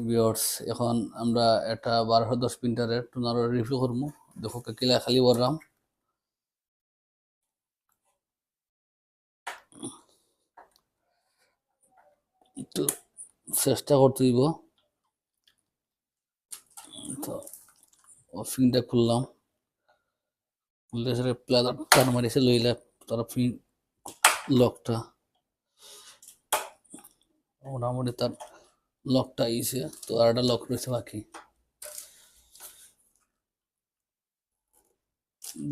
Viewers এখন আমরা একটা 1210 প্রিন্টারের টোনার রিভিউ করবো। দেখো কিলা খালি বললাম একটু চেষ্টা করতে দিব। তো ফিনটা খুললাম, খুললে সেটা প্লাদার টান মারিছে লইলে তারা ফিন লকটা মোটামুটি তার লকটা আইছে। তো আর একটা লক রয়েছে বাকি।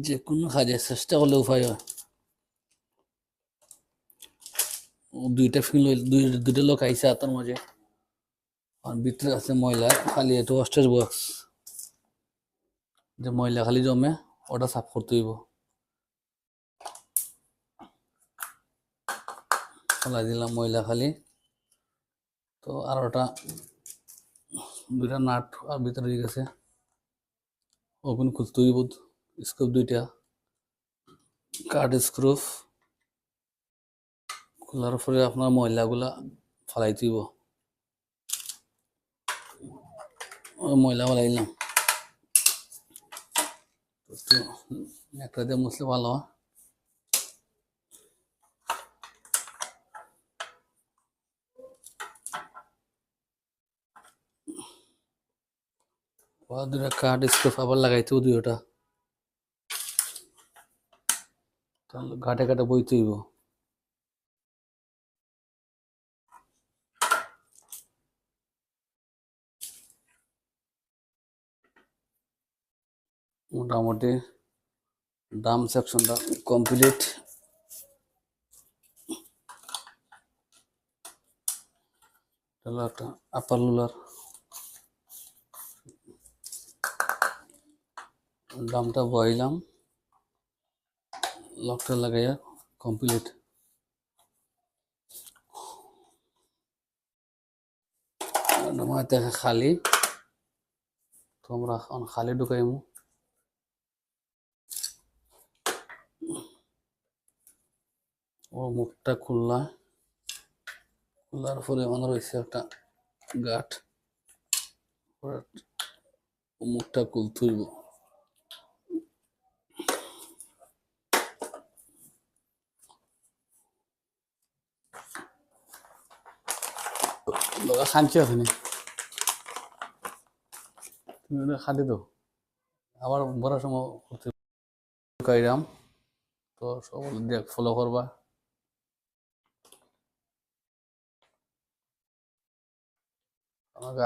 যে কোনো কাজে চেষ্টা করলে উপায় হয়। দুইটা ফিন দুইটা লক আইছে হাতের মাঝে, আর ভিতরে আছে ময়লা খালি। এটা ওয়াস্টেজ বক্স, যে ময়লা খালি জমে ওটা সাফ করতে হইব। ফেলাই দিলাম ময়লা খালি। তো আর ওটা দুইটা নাট আর ভিতরে গেছে, ওপেন খুলতে হইব। স্ক্রুপ দুইটা, কাঠ স্ক্রুপ খোলার পরে আপনার ময়লাগুলা ফালাইতে হইব। ময়লা ফালাইলাম, একটা দিয়ে মুছলে ভালো হয়। দুটা কাঠ স্ক্রুপ আবার লাগাইতে হইব দুইটা, ঘাটে ঘাটে বইতে হইব। মোটামুটি ডাম সেকশনটা কমপ্লিট। হলো একটা আপার রুলার, ডামটা বইলাম, লকটা লাগাইয়া কমপ্লিট। দেখা খালি, তো আমরা এখন খালি ঢুকাইমু। ও মুখটা খোলার পরে মনে রয়েছে একটা গাঠ, মুখটা খুলতে হইব। খাঞ্চি আছে নি, তুমি খালি তো আবার বড় সময় করতে ঢুকাইলাম। তো সব দেখ ফলো করবা। আমাকে